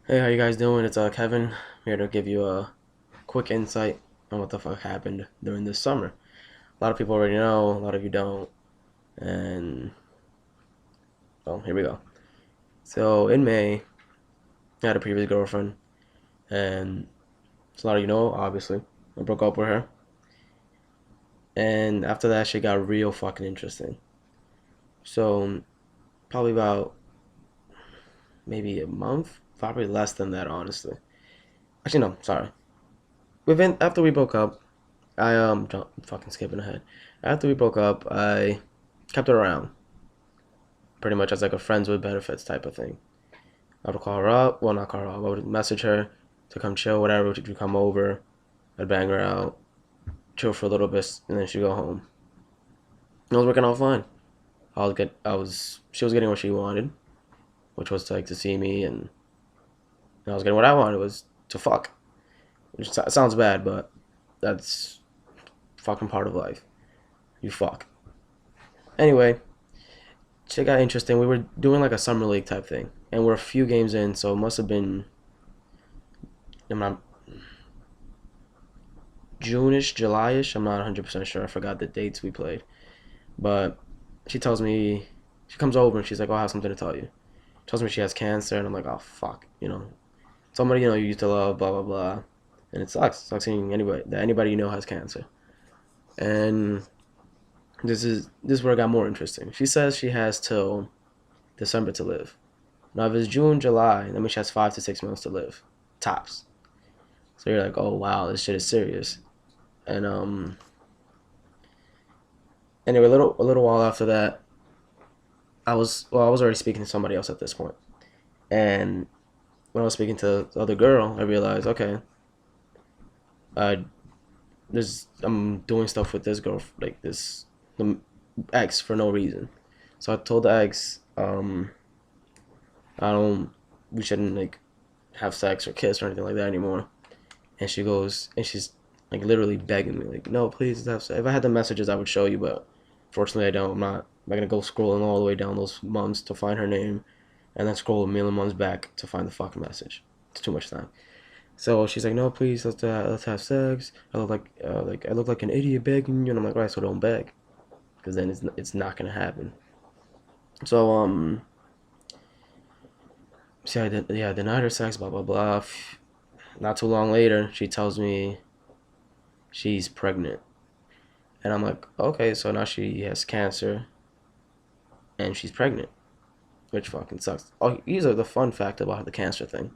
Hey, how you guys doing? It's Kevin here to give you a quick insight on what the fuck happened during this summer. A lot of people already know, a lot of you don't, and well, here we go. So in May, I had a previous girlfriend, and as a lot of you know, obviously, I broke up with her, and after that, she got real fucking interesting. So probably about maybe a month, probably less than that, honestly. Actually, no, sorry. Within after we broke up, fucking skipping ahead. After we broke up, I kept her around, pretty much as like a friends with benefits type of thing. I would call her up, well not call her up, I would message her to come chill, whatever, to come over. I'd bang her out, chill for a little bit, and then she'd go home. It was working out fine. She was getting what she wanted, which was to, like to see me, and I was getting what I wanted was to fuck. Which sounds bad, but that's fucking part of life. You fuck. Anyway, shit got interesting. We were doing like a summer league type thing, and we're a few games in, so it must have been I'm not June-ish, July-ish. I'm not 100% sure. I forgot the dates we played, but she tells me she comes over and she's like, "Oh, I have something to tell you." Tells me she has cancer, and I'm like, "Oh fuck," somebody you used to love, blah blah blah, and it sucks. It sucks seeing anybody you know has cancer, and this is where it got more interesting. She says she has till December to live. Now, if it's June, July, that means she has 5 to 6 months to live, tops. So you're like, oh wow, this shit is serious. And anyway, a little while after that, I was already speaking to somebody else at this point, and when I was speaking to the other girl, I realized, okay, uh, I'm doing stuff with this girl, like this the ex for no reason. So I told the ex, I don't, we shouldn't like have sex or kiss or anything like that anymore. And she goes, and she's like literally begging me, like, no, please have sex. If I had the messages, I would show you, but fortunately, I don't. I'm not gonna go scrolling all the way down those months to find her name, and then scroll a million months back to find the fucking message. It's too much time. So she's like, no, please, let's have sex. I look like an idiot begging you, and I'm like, right, so don't beg, because then it's not gonna happen. So see, I denied her sex, blah blah blah. Not too long later, she tells me she's pregnant. And I'm like, okay, so now she has cancer and she's pregnant, which fucking sucks. Oh, here's the fun fact about the cancer thing.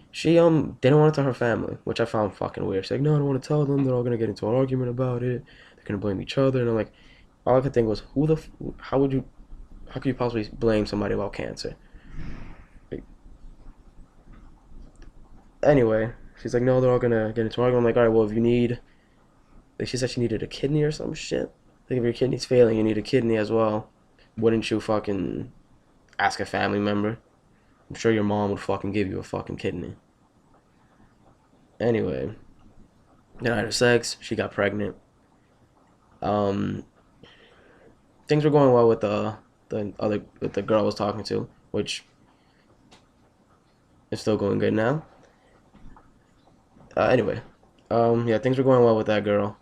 She didn't want to tell her family, which I found fucking weird. She's like, no, I don't want to tell them. They're all gonna get into an argument about it. They're gonna blame each other. And I'm like, all I could think was, how could you possibly blame somebody about cancer? Like, anyway, she's like, no, they're all gonna get into an argument. I'm like, all right, well, if you need, like, she said she needed a kidney or some shit. Like, if your kidney's failing, you need a kidney as well. Wouldn't you fucking ask a family member? I'm sure your mom would fucking give you a fucking kidney. Anyway, then I had her sex. She got pregnant. Um, things were going well with the girl I was talking to, which is still going good now. Anyway, yeah, things were going well with that girl,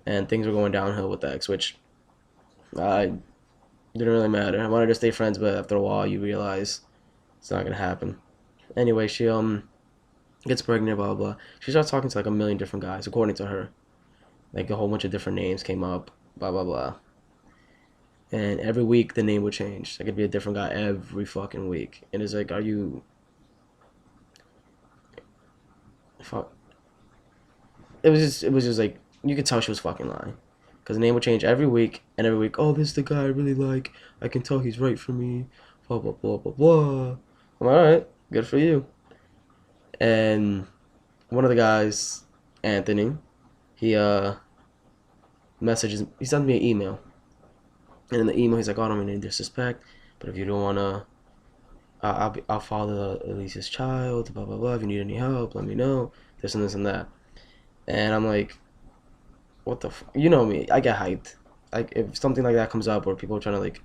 and things were going downhill with the ex, which I didn't really matter. I wanted to stay friends, but after a while, you realize it's not gonna happen. Anyway, she gets pregnant, blah blah blah. She starts talking to like a million different guys, according to her. Like a whole bunch of different names came up, blah blah blah. And every week the name would change. It could be a different guy every fucking week. And it's like, are you fuck? It was just like you could tell she was fucking lying, because the name would change every week, and every week, oh, this is the guy I really like. I can tell he's right for me. Blah blah blah blah blah. I'm like, all right, good for you. And one of the guys, Anthony, he he sends me an email, and in the email he's like, oh, I don't mean any disrespect, but if you don't wanna, I'll father Elise's child, blah blah blah. If you need any help, let me know. This and this and that. And I'm like, what the you know me, I get hyped. Like if something like that comes up, or people are trying to like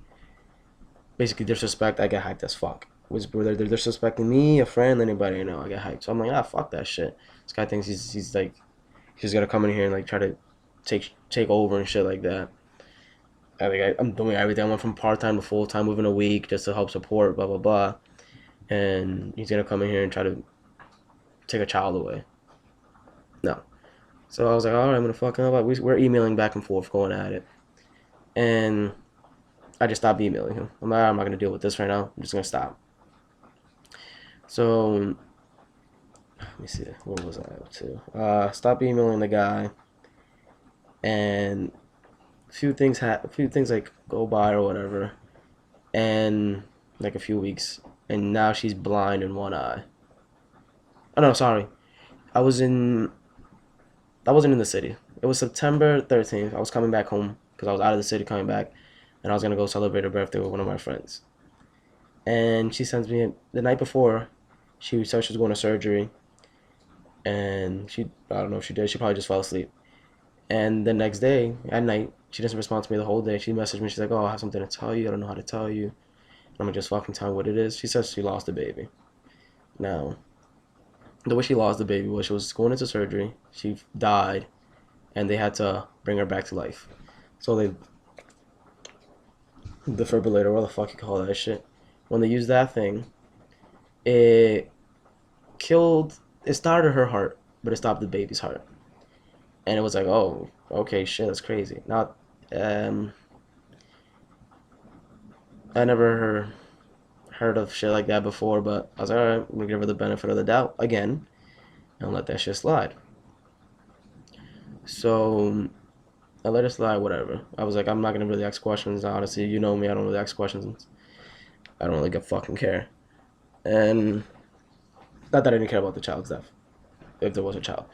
basically disrespect, I get hyped as fuck. was they're suspecting me, a friend, anybody, I get hyped. So I'm like, fuck that shit. This guy thinks he's like he's gonna come in here and like try to take over and shit like that. I'm doing everything. I went from part time to full time within a week just to help support, blah blah blah. And he's gonna come in here and try to take a child away. No. So I was like, all right, I'm gonna fuck him up. We're emailing back and forth, going at it, and I just stopped emailing him. I'm like, I'm not gonna deal with this right now. I'm just gonna stop. So let me see, what was I up to? Stop emailing the guy, and a few things like go by or whatever, and like a few weeks, and now she's blind in one eye. Oh no, sorry, I was in I wasn't in the city. It was September 13th. I was coming back home because I was out of the city coming back, and I was gonna go celebrate her birthday with one of my friends. And she sends me the night before. She said she was going to surgery, and I don't know if she did. She probably just fell asleep. And the next day at night, she doesn't respond to me the whole day. She messaged me. She's like, "Oh, I have something to tell you. I don't know how to tell you." And I'm gonna just fucking tell her what it is. She says she lost a baby. Now, the way she lost the baby was she was going into surgery. She died, and they had to bring her back to life. So they defibrillator, what the fuck you call that shit. When they used that thing, it it started her heart, but it stopped the baby's heart. And it was like, oh, okay, shit, that's crazy. Now, um, I never heard of shit like that before, but I was like, alright, I'm gonna give her the benefit of the doubt again and let that shit slide. So I let it slide, whatever. I was like, I'm not gonna really ask questions, honestly. You know me, I don't really ask questions. I don't really fucking care. And not that I didn't care about the child's death, if there was a child.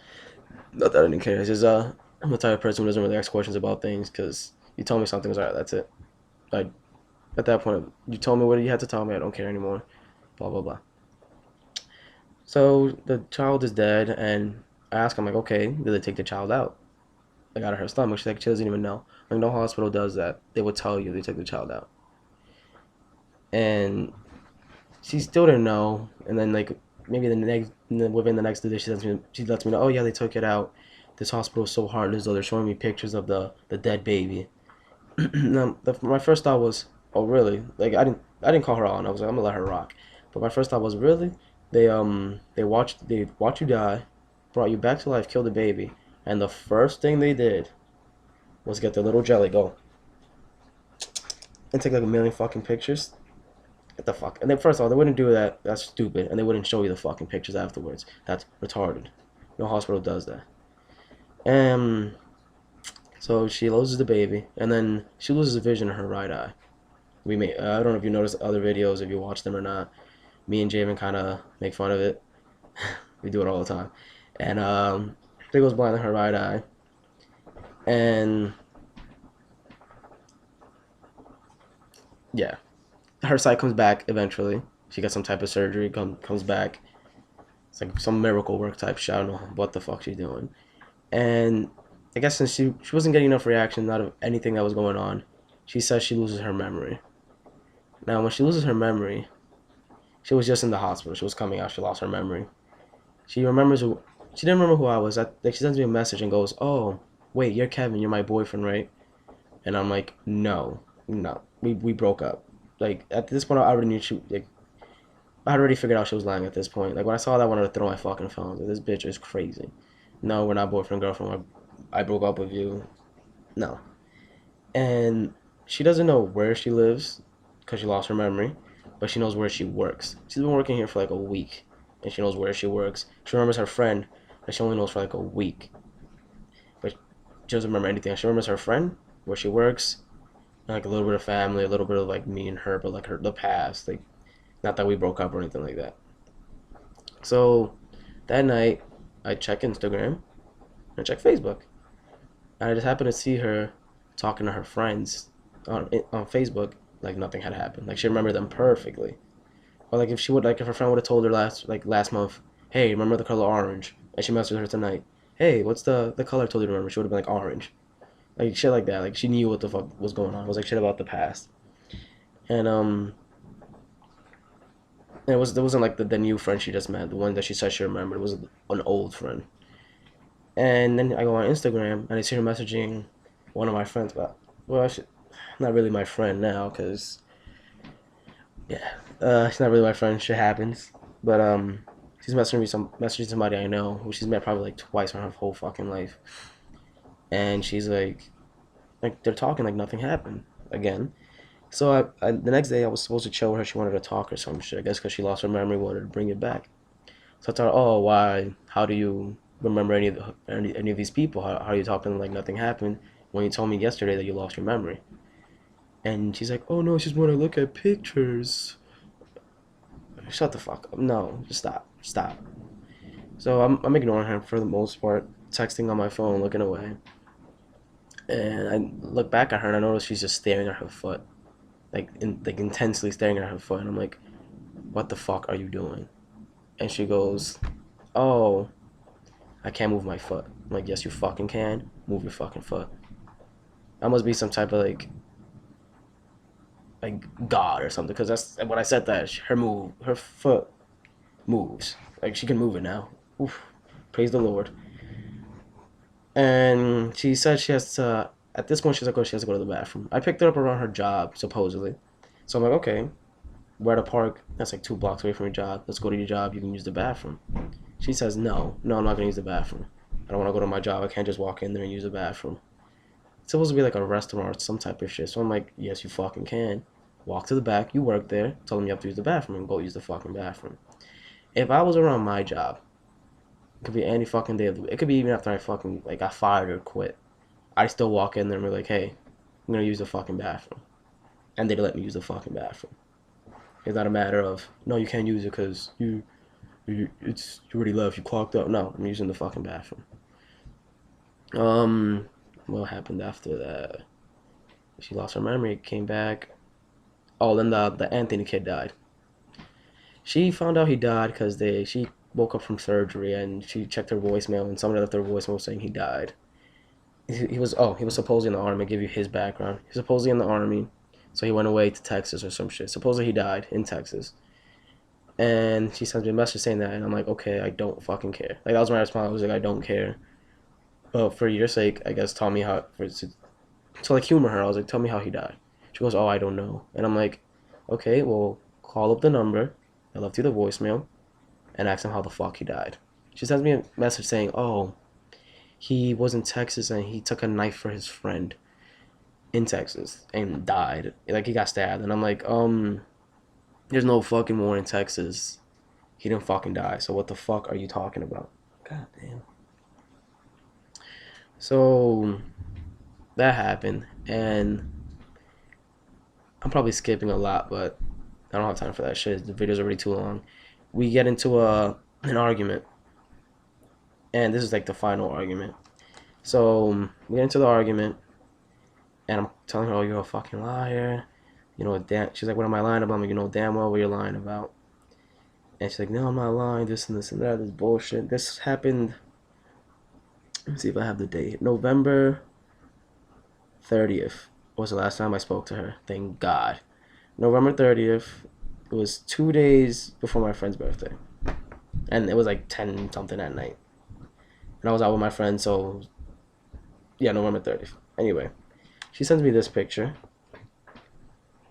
Not that I didn't care. It's just I'm the type of person who doesn't really ask questions about things because you told me something was alright. That's it. I At that point, you told me what you had to tell me. I don't care anymore. Blah blah blah. So the child is dead, and I ask him like, okay, did they take the child out? Like out of her stomach? She's like, she doesn't even know. Like no hospital does that. They would tell you they took the child out, and she still didn't know. And then like maybe within the next day, she lets me know. Oh yeah, they took it out. This hospital is so heartless. Though they're showing me pictures of the dead baby. Now, my first thought was, oh really? Like I didn't call her on. I was like, I'm gonna let her rock. But my first thought was, really? They watched you die, brought you back to life, killed the baby, and the first thing they did was get their little jelly, go and take like a million fucking pictures. What the fuck? And then first of all, they wouldn't do that. That's stupid. And they wouldn't show you the fucking pictures afterwards. That's retarded. No hospital does that. And so she loses the baby, and then she loses vision in her right eye. I don't know if you noticed other videos, if you watch them or not. Me and Javen kind of make fun of it. We do it all the time. And she goes blind in her right eye, and yeah, her sight comes back eventually. She gets some type of surgery, comes back. It's like some miracle work type shit. I don't know what the fuck she's doing. And I guess since she wasn't getting enough reaction out of anything that was going on, she says she loses her memory. Now, when she loses her memory, she was just in the hospital. She was coming out. She lost her memory. She remembers who. She didn't remember who I was. Like she sends me a message and goes, "Oh, wait, you're Kevin. You're my boyfriend, right?" And I'm like, "No, no. We broke up." Like at this point, I already knew she. Like I had already figured out she was lying at this point. Like when I saw that, I wanted to throw my fucking phone. Like, this bitch is crazy. No, we're not boyfriend girlfriend. I broke up with you. No. And she doesn't know where she lives because she lost her memory, but she knows where she works. She's been working here for like a week, and she knows where she works. She remembers her friend, but she only knows for like a week. But she doesn't remember anything. She remembers her friend, where she works, and like a little bit of family, a little bit of like me and her, but like the past. Like not that we broke up or anything like that. So that night, I check Instagram and check Facebook. And I just happened to see her talking to her friends on Facebook like nothing had happened. Like she remembered them perfectly. Or like if her friend would have told her last month, hey, remember the color orange? And she messaged her tonight, hey, what's the color I told you to remember? She would have been like orange. Like shit like that. Like she knew what the fuck was going on. It was like shit about the past. And And it wasn't like the new friend she just met, the one that she said she remembered. It was an old friend. And then I go on Instagram and I see her messaging one of my friends, but well, not really my friend now, cause yeah, she's not really my friend. Shit happens, but she's messaging somebody I know who she's met probably like twice in her whole fucking life, and she's like they're talking like nothing happened again. So the next day I was supposed to chill with her. She wanted to talk or some shit. I guess because she lost her memory, wanted to bring it back. So I thought, oh, why? How do you remember any of these people? How are you talking like nothing happened when you told me yesterday that you lost your memory? And she's like, oh no, it's just when I look at pictures. Shut the fuck up. No, just stop. Stop. So I'm ignoring her for the most part, texting on my phone, looking away. And I look back at her and I notice she's just staring at her foot, like intensely staring at her foot. And I'm like, what the fuck are you doing? And she goes, oh, I can't move my foot. I'm like, yes, you fucking can. Move your fucking foot. I must be some type of like God or something, because that's when I said that her foot moves, like she can move it now. Oof, praise the Lord. And she said she has to. At this point, she's like, oh, she has to go to the bathroom. I picked her up around her job supposedly, so I'm like, okay, we're at a park that's like 2 blocks away from your job. Let's go to your job. You can use the bathroom. She says, no, no, I'm not gonna use the bathroom. I don't want to go to my job. I can't just walk in there and use the bathroom. It's supposed to be like a restaurant or some type of shit. So I'm like, yes, you fucking can. Walk to the back. You work there. Tell them you have to use the bathroom and go use the fucking bathroom. If I was around my job, it could be any fucking day of the week. It could be even after I fucking like got fired or quit. I still walk in there and be like, hey, I'm gonna use the fucking bathroom, and they'd let me use the fucking bathroom. It's not a matter of no, you can't use it because you already left. You clocked up. No, I'm using the fucking bathroom. Um, what happened after that? She lost her memory, came back. Oh, then the Anthony kid died. She found out he died because she woke up from surgery and she checked her voicemail and somebody left her voicemail saying he died. He was supposedly in the army. I'll give you his background. He was supposedly in the army, so he went away to Texas or some shit. Supposedly he died in Texas. And she sent me a message saying that, and I'm like, okay, I don't fucking care. Like that was my response. I was like, I don't care. But for your sake, I guess tell me how to like humor her. I was like, tell me how he died. She goes, oh, I don't know. And I'm like, okay, well, call up the number. I left you the voicemail and ask him how the fuck he died. She sends me a message saying, oh, he was in Texas and he took a knife for his friend in Texas and died. Like he got stabbed. And I'm like, there's no fucking war in Texas. He didn't fucking die. So what the fuck are you talking about? God damn. So that happened, and I'm probably skipping a lot, but I don't have time for that shit. The video's already too long. We get into an argument, and this is like the final argument. So we get into the argument, and I'm telling her, "Oh, you're a fucking liar." You know, damn. She's like, "What am I lying about?" I'm like, "You know damn well what you're lying about." And she's like, "No, I'm not lying. This and this and that. This bullshit. This happened." Let me see if I have the date. November 30th was the last time I spoke to her. Thank God. November 30th. It was 2 days before my friend's birthday. And it was like 10 something at night. And I was out with my friend, so yeah, November 30th. Anyway, she sends me this picture.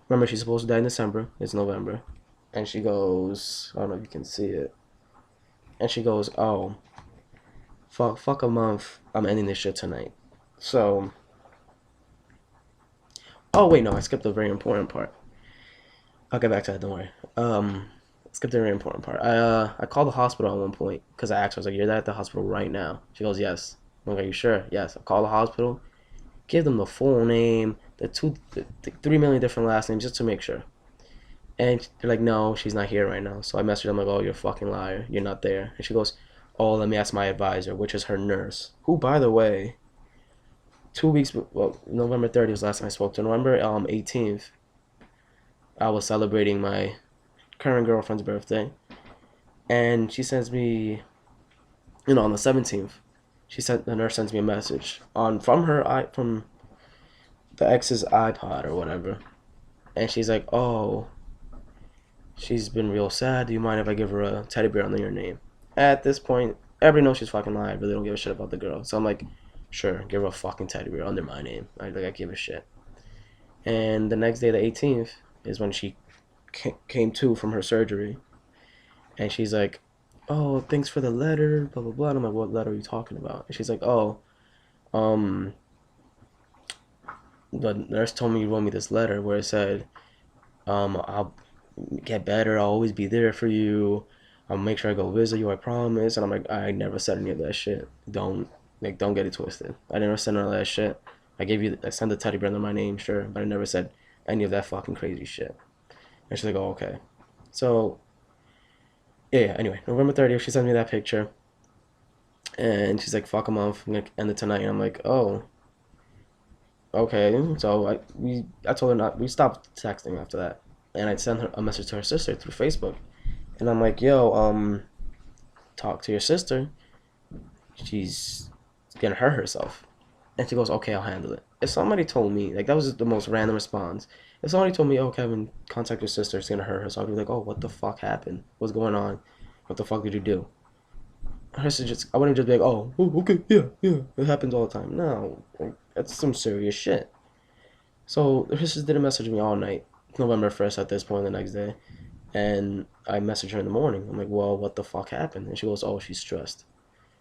Remember, she's supposed to die in December. It's November. And she goes, I don't know if you can see it. And she goes, oh, fuck a month. I'm ending this shit tonight. So, oh wait, no, I skipped a very important part. I'll get back to that. Don't worry. Skipped a very important part. I called the hospital at one point because I asked her. I was like, "You're at the hospital right now?" She goes, "Yes." I'm like, "Are you sure?" "Yes." I call the hospital, give them the full name, the 3 million different last names just to make sure. And they're like, "No, she's not here right now." So I messaged them like, "Oh, you're a fucking liar. You're not there." And she goes, "Oh, let me ask my advisor, which is her nurse, who, by the way, 2 weeks, well, November 30th was the last time I spoke to her. November 18th, I was celebrating my current girlfriend's birthday, and she sends me, on the 17th, the nurse sends me a message from the ex's iPod or whatever, and she's like, oh, she's been real sad. Do you mind if I give her a teddy bear under your name? At this point, everybody knows she's fucking lying. I really don't give a shit about the girl. So I'm like, sure, give her a fucking teddy bear under my name. I give a shit. And the next day, the 18th, is when she came to from her surgery, and she's like, "Oh, thanks for the letter, blah blah blah." And I'm like, "What letter are you talking about?" And she's like, "Oh, um, the nurse told me you wrote me this letter where it said, I'll get better. I'll always be there for you. I'll make sure I go visit you. I promise." And I'm like, I never said any of that shit. Don't get it twisted. I never said none of that shit. I sent the teddy bear under my name, sure, but I never said any of that fucking crazy shit. And she's like, "Oh, okay." So yeah. Anyway, November 30th, she sent me that picture, and she's like, "Fuck a month. I'm gonna end it tonight." And I'm like, "Oh, okay." So I told her not. We stopped texting after that, and I sent her a message to her sister through Facebook, and I'm like, "Yo, talk to your sister. She's gonna hurt herself." And she goes, "Okay, I'll handle it." If somebody told me, like, that was the most random response. If somebody told me, "Oh, Kevin, contact your sister, it's gonna hurt her," so I'd be like, "Oh, what the fuck happened? What's going on? What the fuck did you do?" Her sister just, I wouldn't just be like, "Oh, okay, yeah, yeah, it happens all the time." No, like, that's some serious shit. So her sister didn't message me all night, November 1st at this point the next day. And I messaged her in the morning. I'm like, "Well, what the fuck happened?" And she goes, "Oh, she's stressed."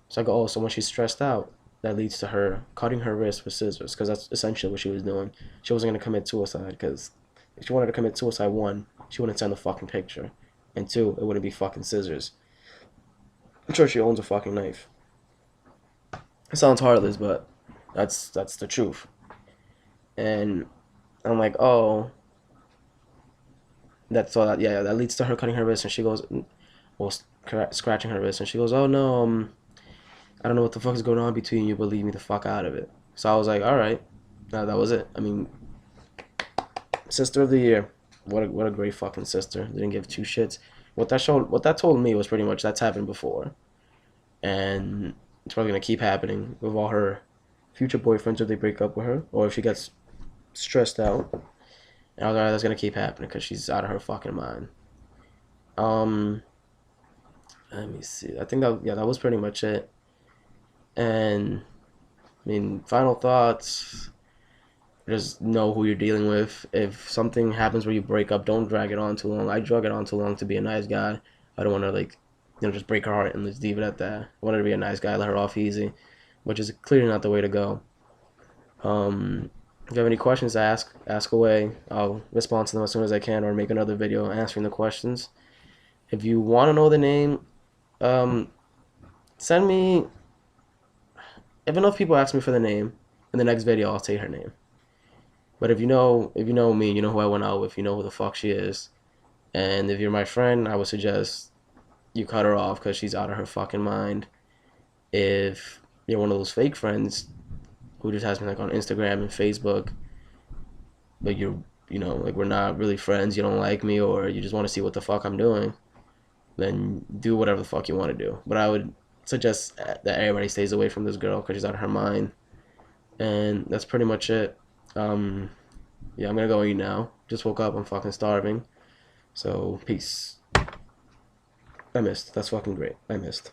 So I go, "Oh, so when she's stressed out, that leads to her cutting her wrist with scissors, because that's essentially what she was doing. She wasn't gonna commit suicide, because if she wanted to commit suicide, one, she wouldn't send the fucking picture, and two, it wouldn't be fucking scissors. I'm sure she owns a fucking knife. It sounds heartless, but that's the truth." And I'm like, "Oh, that's all that. Yeah, that leads to her cutting her wrist." And she goes, well, scratching her wrist, and she goes, "Oh no, I don't know what the fuck is going on between you, but leave me the fuck out of it." So I was like, "All right." That was it. I mean, sister of the year. What a great fucking sister. Didn't give two shits. What that told me was pretty much that's happened before, and it's probably gonna keep happening with all her future boyfriends if they break up with her, or if she gets stressed out. And I was like, "Alright, that's gonna keep happening because she's out of her fucking mind." Um, Let me see. I think that, yeah, that was pretty much it. And I mean, final thoughts. Just know who you're dealing with. If something happens where you break up, don't drag it on too long. I drug it on too long to be a nice guy. I don't want to, like, just break her heart and just leave it at that. I wanted to be a nice guy, let her off easy, which is clearly not the way to go. If you have any questions to ask away. I'll respond to them as soon as I can, or make another video answering the questions. If you want to know the name, um, send me. If enough people ask me for the name, in the next video I'll say her name. But if you know me, you know who I went out with, you know who the fuck she is. And if you're my friend, I would suggest you cut her off because she's out of her fucking mind. If you're one of those fake friends who just has me, like, on Instagram and Facebook, but like, we're not really friends, you don't like me, or you just want to see what the fuck I'm doing, then do whatever the fuck you want to do. But I would suggest that everybody stays away from this girl because she's out of her mind. And that's pretty much it. Yeah, I'm gonna go eat now. Just woke up. I'm fucking starving. So, peace. I missed. That's fucking great. I missed.